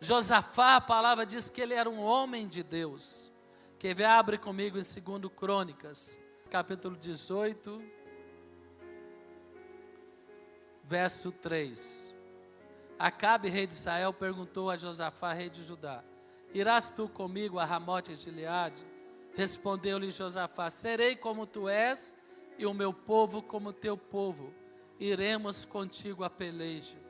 Josafá, a palavra diz que ele era um homem de Deus. Quer ver? Abre comigo em 2 Crônicas, capítulo 18, verso 3. Acabe, rei de Israel, perguntou a Josafá, rei de Judá: irás tu comigo a Ramote de Gileade? Respondeu-lhe Josafá: serei como tu és, e o meu povo como teu povo. Iremos contigo a peleja.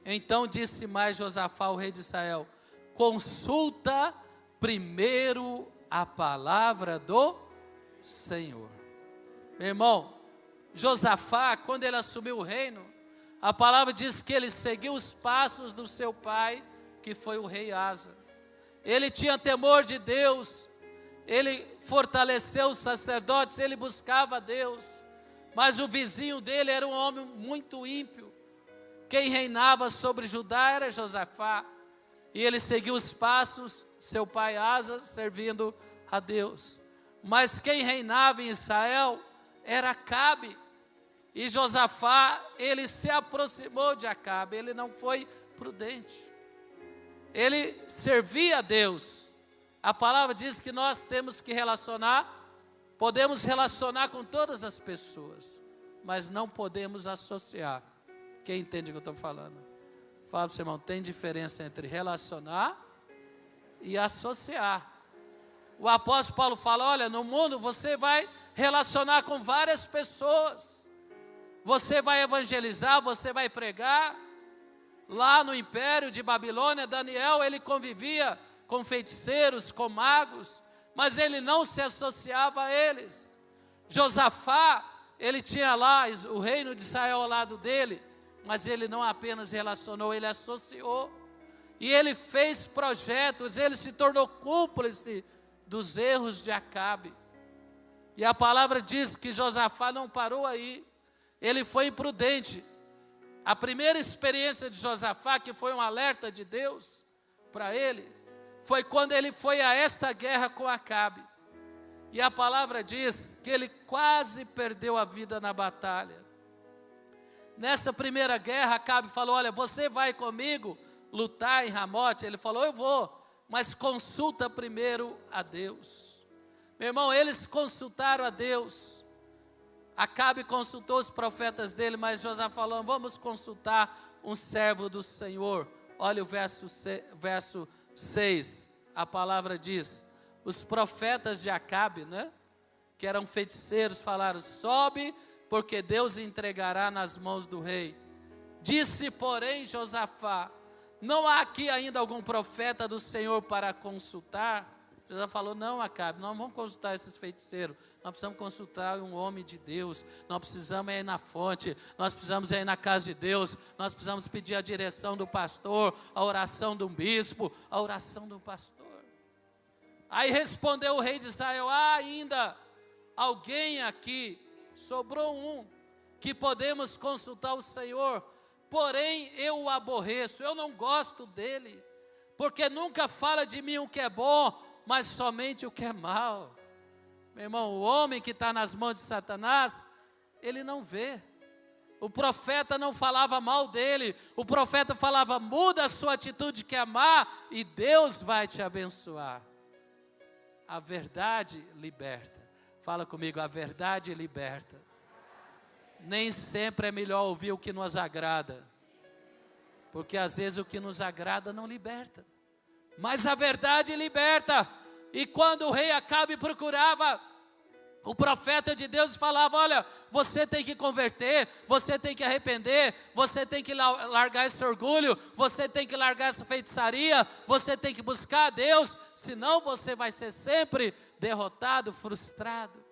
Então disse mais Josafá, o rei de Israel: consulta primeiro a palavra do Senhor. Meu irmão, Josafá, quando ele assumiu o reino, a palavra diz que ele seguiu os passos do seu pai, que foi o rei Asa. Ele tinha temor de Deus, ele fortaleceu os sacerdotes, ele buscava a Deus. Mas o vizinho dele era um homem muito ímpio. Quem reinava sobre Judá era Josafá. E ele seguiu os passos do seu pai Asa, servindo a Deus. Mas quem reinava em Israel era Acabe. E Josafá, ele se aproximou de Acabe, ele não foi prudente. Ele servia a Deus. A palavra diz que nós temos que podemos relacionar com todas as pessoas, mas não podemos associar. Quem entende o que eu estou falando? Fala para o seu irmão, tem diferença entre relacionar e associar. O apóstolo Paulo fala, olha, no mundo você vai relacionar com várias pessoas. Você vai evangelizar, você vai pregar. Lá no império de Babilônia, Daniel, ele convivia com feiticeiros, com magos, mas ele não se associava a eles. Josafá, ele tinha lá o reino de Israel ao lado dele, mas ele não apenas relacionou, ele associou. E ele fez projetos, ele se tornou cúmplice dos erros de Acabe. E a palavra diz que Josafá não parou aí. Ele foi imprudente. A primeira experiência de Josafá, que foi um alerta de Deus para ele, foi quando ele foi a esta guerra com Acabe. E a palavra diz que ele quase perdeu a vida na batalha. Nessa primeira guerra, Acabe falou, olha, você vai comigo lutar em Ramote? Ele falou, eu vou, mas consulta primeiro a Deus. Meu irmão, eles consultaram a Deus. Acabe consultou os profetas dele, mas Josafá falou, vamos consultar um servo do Senhor. Olha o verso 6, a palavra diz, os profetas de Acabe, né, que eram feiticeiros, falaram, sobe, porque Deus entregará nas mãos do rei. Disse, porém, Josafá, não há aqui ainda algum profeta do Senhor para consultar? Josafá falou, não, Acabe, nós vamos consultar esses feiticeiros, nós precisamos consultar um homem de Deus, nós precisamos ir na fonte, nós precisamos ir na casa de Deus, nós precisamos pedir a direção do pastor, a oração do bispo, a oração do pastor. Aí respondeu o rei de Israel, há ainda alguém aqui, sobrou um, que podemos consultar o Senhor, porém eu o aborreço, eu não gosto dele, porque nunca fala de mim o que é bom, mas somente o que é mal. Meu irmão, o homem que está nas mãos de Satanás, ele não vê. O profeta não falava mal dele, o profeta falava, muda a sua atitude que é má, e Deus vai te abençoar. A verdade liberta. Fala comigo, a verdade liberta. Nem sempre é melhor ouvir o que nos agrada, porque às vezes o que nos agrada não liberta. Mas a verdade liberta. E quando o rei Acabe procurava, o profeta de Deus falava, olha, você tem que converter, você tem que arrepender, você tem que largar esse orgulho, você tem que largar essa feitiçaria, você tem que buscar a Deus, senão você vai ser sempre derrotado, frustrado.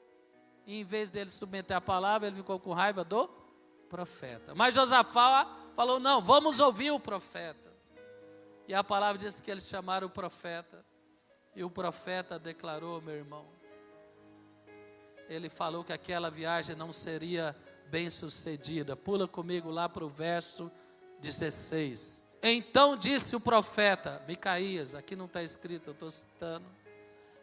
E em vez dele submeter a palavra, ele ficou com raiva do profeta. Mas Josafá falou, não, vamos ouvir o profeta. E a palavra diz que eles chamaram o profeta. E o profeta declarou, meu irmão, ele falou que aquela viagem não seria bem sucedida. Pula comigo lá para o verso 16. Então disse o profeta, Micaías, aqui não está escrito, eu estou citando.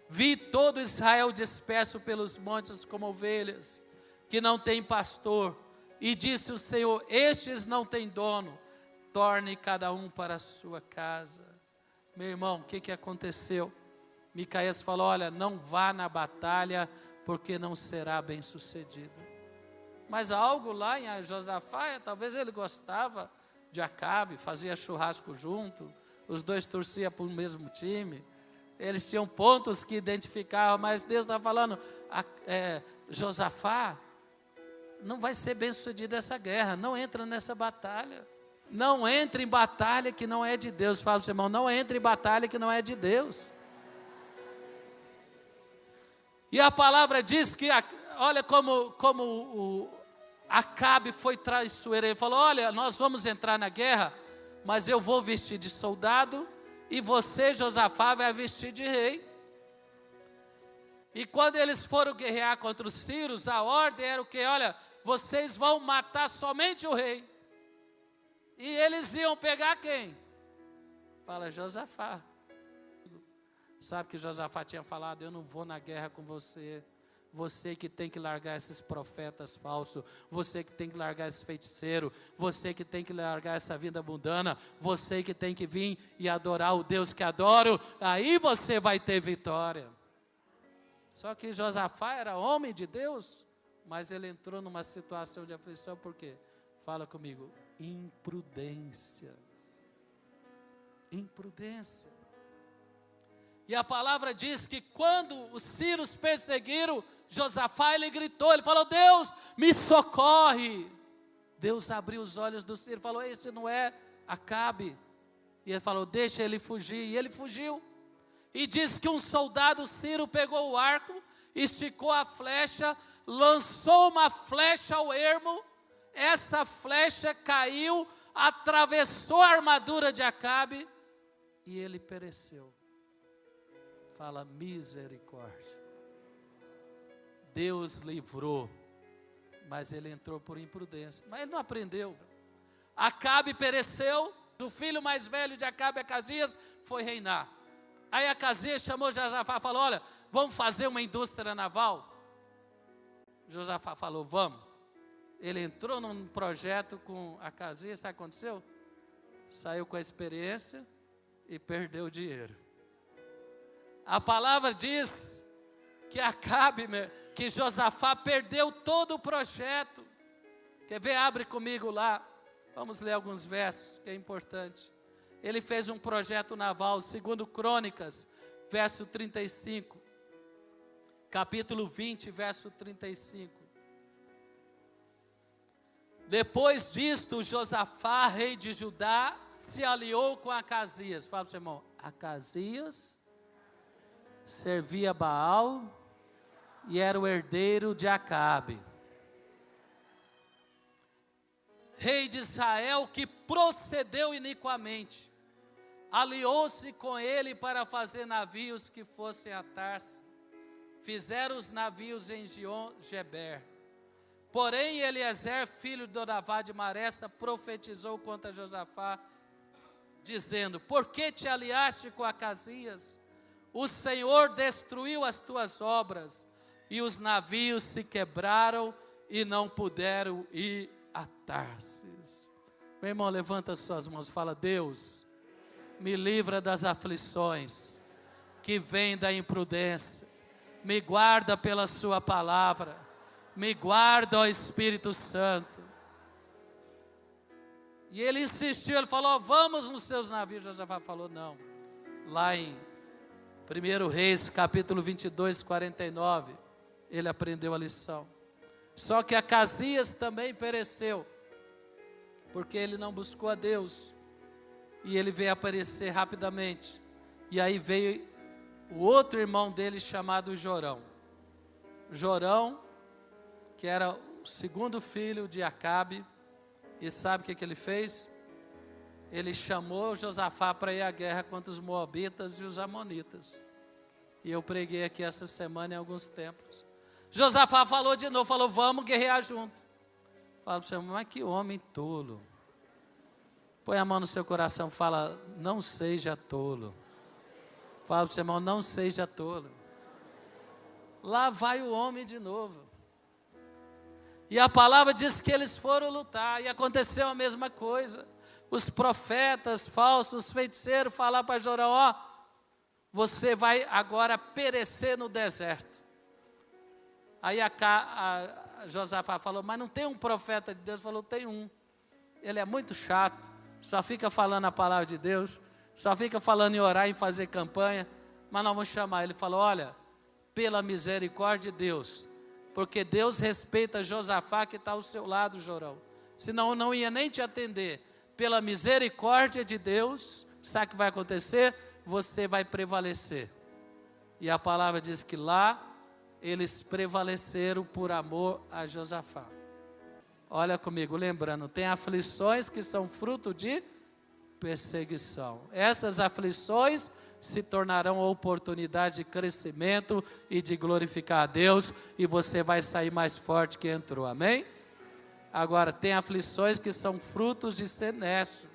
Vi todo Israel disperso pelos montes como ovelhas, que não tem pastor. E disse o Senhor, estes não têm dono, torne cada um para a sua casa. Meu irmão, o que aconteceu? Micaías falou, olha, não vá na batalha, porque não será bem sucedido. Mas algo lá em Josafá, talvez ele gostava de Acabe, fazia churrasco junto, os dois torciam para o mesmo time, eles tinham pontos que identificavam, mas Deus está falando, Josafá, não vai ser bem sucedida essa guerra, não entra nessa batalha. Não entre em batalha que não é de Deus. Fala para o seu irmão, não entre em batalha que não é de Deus. E a palavra diz que, olha como o Acabe foi traiçoeiro. Ele falou, olha, nós vamos entrar na guerra, mas eu vou vestir de soldado e você, Josafá, vai vestir de rei. E quando eles foram guerrear contra os sírios, a ordem era o quê? Olha, vocês vão matar somente o rei. E eles iam pegar quem? Fala, Josafá. Sabe que Josafá tinha falado, eu não vou na guerra com você. Você que tem que largar esses profetas falsos. Você que tem que largar esse feiticeiro. Você que tem que largar essa vida mundana. Você que tem que vir e adorar o Deus que adoro. Aí você vai ter vitória. Só que Josafá era homem de Deus, mas ele entrou numa situação de aflição, por quê? Fala comigo. Imprudência. Imprudência. E a palavra diz que quando os sírios perseguiram Josafá, ele gritou, ele falou, Deus, me socorre. Deus abriu os olhos do sírio, falou, esse não é Acabe. E ele falou, deixa ele fugir. E ele fugiu. E diz que um soldado sírio pegou o arco, esticou a flecha, lançou uma flecha ao ermo. Essa flecha caiu, atravessou a armadura de Acabe e ele pereceu. Fala, misericórdia. Deus livrou, mas ele entrou por imprudência. Mas ele não aprendeu. Acabe pereceu, o filho mais velho de Acabe, Acasias, foi reinar. Aí Acasias chamou Josafá e falou, olha, vamos fazer uma indústria naval? Josafá falou, vamos. Ele entrou num projeto com Acasias, sabe o que aconteceu? Saiu com a experiência e perdeu o dinheiro. A palavra diz que que Josafá perdeu todo o projeto. Quer ver? Abre comigo lá. Vamos ler alguns versos, que é importante. Ele fez um projeto naval, segundo Crônicas, verso 35. Capítulo 20, verso 35. Depois disto, Josafá, rei de Judá, se aliou com Acasias. Fala para o seu irmão, Acasias servia Baal e era o herdeiro de Acabe. Rei de Israel, que procedeu iniquamente, aliou-se com ele para fazer navios que fossem a Tarsa. Fizeram os navios em Gion-Geber. Porém, Eliezer, filho de Dodavá de Maressa, profetizou contra Josafá, dizendo, por que te aliaste com Acasias? O Senhor destruiu as tuas obras, e os navios se quebraram e não puderam ir a Tarsis. Meu irmão, levanta as suas mãos e fala, Deus, me livra das aflições que vêm da imprudência, me guarda pela sua palavra, me guarda, ó Espírito Santo. E ele insistiu, ele falou, vamos nos seus navios. Josafá falou, não. Lá em 1 Reis, capítulo 22, 49, ele aprendeu a lição. Só que Acasias também pereceu, porque ele não buscou a Deus, e ele veio aparecer rapidamente. E aí veio o outro irmão dele chamado Jorão. Jorão, que era o segundo filho de Acabe, e sabe o que ele fez? Ele chamou Josafá para ir à guerra contra os moabitas e os amonitas. E eu preguei aqui essa semana em alguns templos. Josafá falou de novo, falou, vamos guerrear junto. Fala para o seu irmão, mas que homem tolo. Põe a mão no seu coração, fala, não seja tolo. Fala para o seu irmão, não seja tolo. Lá vai o homem de novo. E a palavra diz que eles foram lutar, e aconteceu a mesma coisa. os profetas falsos, feiticeiros, falar para Jorão, ó, você vai agora perecer no deserto. Aí a Josafá falou, mas não tem um profeta de Deus? Falou, tem um. Ele é muito chato, só fica falando a palavra de Deus, só fica falando em orar, em fazer campanha, mas nós vamos chamar. Ele falou, olha, pela misericórdia de Deus, porque Deus respeita Josafá que está ao seu lado, Jorão, senão eu não ia nem te atender. Pela misericórdia de Deus, sabe o que vai acontecer? Você vai prevalecer. E a palavra diz que lá, eles prevaleceram por amor a Josafá. Olha comigo, lembrando, tem aflições que são fruto de perseguição. Essas aflições se tornarão oportunidade de crescimento e de glorificar a Deus, e você vai sair mais forte que entrou, amém? Agora, tem aflições que são frutos de ser nécio,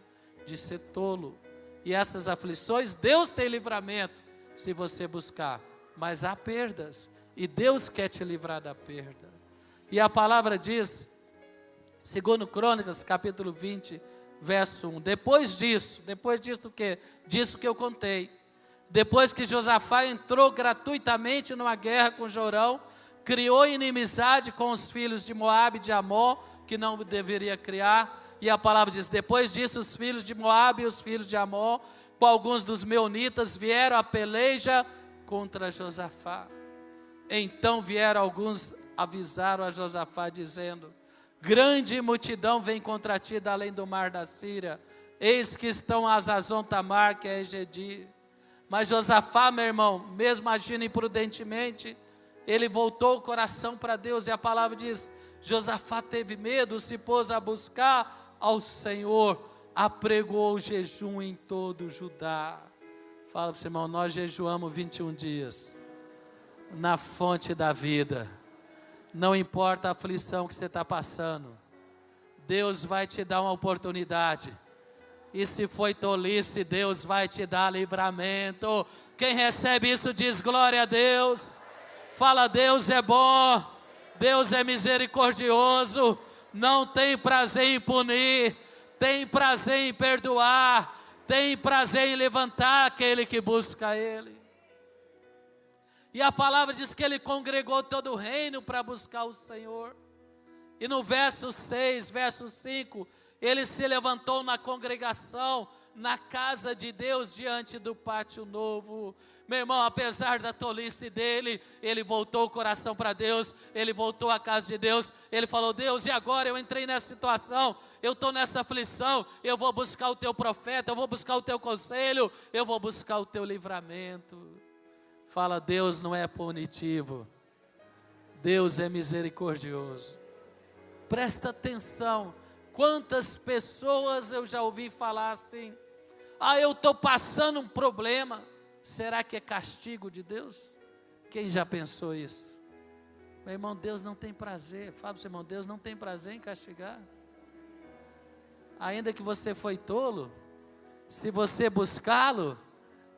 de ser tolo, e essas aflições, Deus tem livramento, se você buscar, mas há perdas, e Deus quer te livrar da perda. E a palavra diz, segundo Crônicas, capítulo 20, verso 1, depois disso o quê? Disso que eu contei, depois que Josafá entrou gratuitamente numa guerra com Jorão, criou inimizade com os filhos de Moabe e de Amon, que não deveria criar, e a palavra diz, depois disso os filhos de Moabe e os filhos de Amon, com alguns dos meunitas, vieram a peleja contra Josafá. Então vieram alguns, avisaram a Josafá, dizendo, grande multidão vem contra ti da além do mar da Síria, eis que estão a Hazazon Tamar, que é Engedi. Mas Josafá, meu irmão, mesmo agindo imprudentemente, ele voltou o coração para Deus, e a palavra diz, Josafá teve medo, se pôs a buscar ao Senhor, apregoou o jejum em todo o Judá. Fala para o seu irmão, nós jejuamos 21 dias, na fonte da vida, não importa a aflição que você está passando, Deus vai te dar uma oportunidade, e se foi tolice, Deus vai te dar livramento. Quem recebe isso diz glória a Deus, fala Deus é bom, Deus é misericordioso, não tem prazer em punir, tem prazer em perdoar, tem prazer em levantar aquele que busca Ele. E a palavra diz que ele congregou todo o reino para buscar o Senhor. E no verso 6, verso 5, ele se levantou na congregação, na casa de Deus, diante do pátio novo. Meu irmão, apesar da tolice dele, ele voltou o coração para Deus, ele voltou à casa de Deus, ele falou, Deus, e agora eu entrei nessa situação, eu estou nessa aflição, eu vou buscar o teu profeta, eu vou buscar o teu conselho, eu vou buscar o teu livramento. Fala, Deus não é punitivo, Deus é misericordioso. Presta atenção, quantas pessoas eu já ouvi falar assim, eu estou passando um problema, será que é castigo de Deus? Quem já pensou isso? Meu irmão, Deus não tem prazer, fala para o seu irmão, Deus não tem prazer em castigar. Ainda que você foi tolo, se você buscá-lo,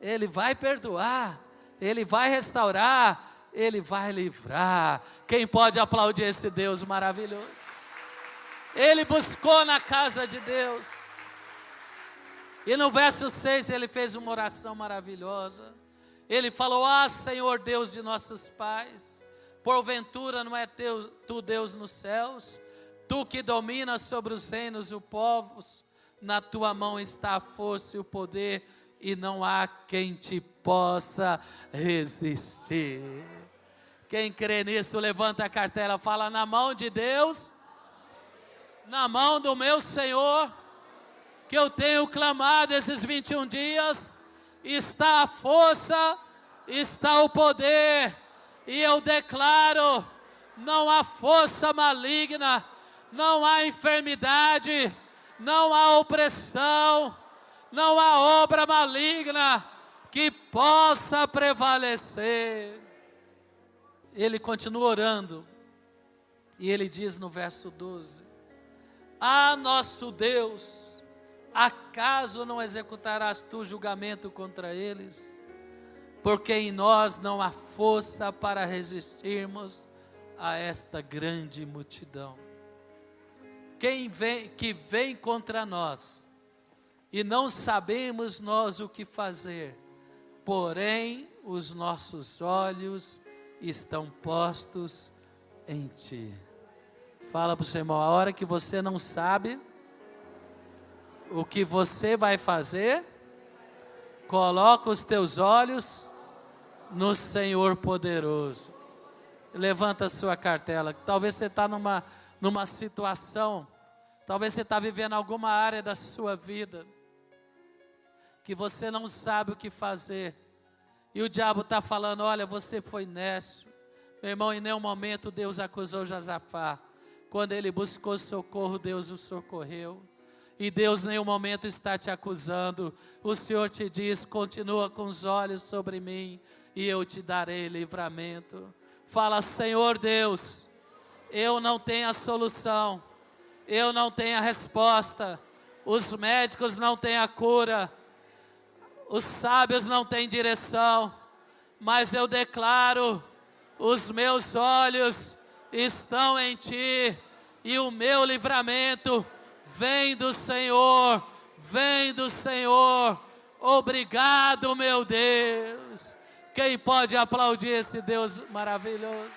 Ele vai perdoar, Ele vai restaurar, Ele vai livrar. Quem pode aplaudir esse Deus maravilhoso? Ele buscou na casa de Deus. E no verso 6 ele fez uma oração maravilhosa. Ele falou, Senhor Deus de nossos pais, porventura não é tu Deus nos céus? Tu que dominas sobre os reinos e os povos, na tua mão está a força e o poder, e não há quem te possa resistir. Quem crê nisso, levanta a cartela, fala, na mão de Deus, na mão do meu Senhor, que eu tenho clamado esses 21 dias, está a força, está o poder, e eu declaro, não há força maligna, não há enfermidade, não há opressão, não há obra maligna que possa prevalecer. Ele continua orando, e ele diz no verso 12, nosso Deus, acaso não executarás tu julgamento contra eles? Porque em nós não há força para resistirmos a esta grande multidão. Que vem contra nós, e não sabemos nós o que fazer, porém os nossos olhos estão postos em Ti. Fala para o seu irmão, a hora que você não sabe o que você vai fazer, coloca os teus olhos no Senhor poderoso. Levanta a sua cartela. Talvez você está numa situação, talvez você está vivendo alguma área da sua vida que você não sabe o que fazer. E o diabo está falando, olha, você foi nécio. Meu irmão, em nenhum momento Deus acusou Josafá. Quando ele buscou socorro, Deus o socorreu. E Deus em nenhum momento está te acusando. O Senhor te diz, continua com os olhos sobre mim e eu te darei livramento. Fala, Senhor Deus, eu não tenho a solução, eu não tenho a resposta, os médicos não têm a cura, os sábios não têm direção, mas eu declaro, os meus olhos estão em Ti e o meu livramento vem do Senhor, vem do Senhor. Obrigado, meu Deus. Quem pode aplaudir esse Deus maravilhoso?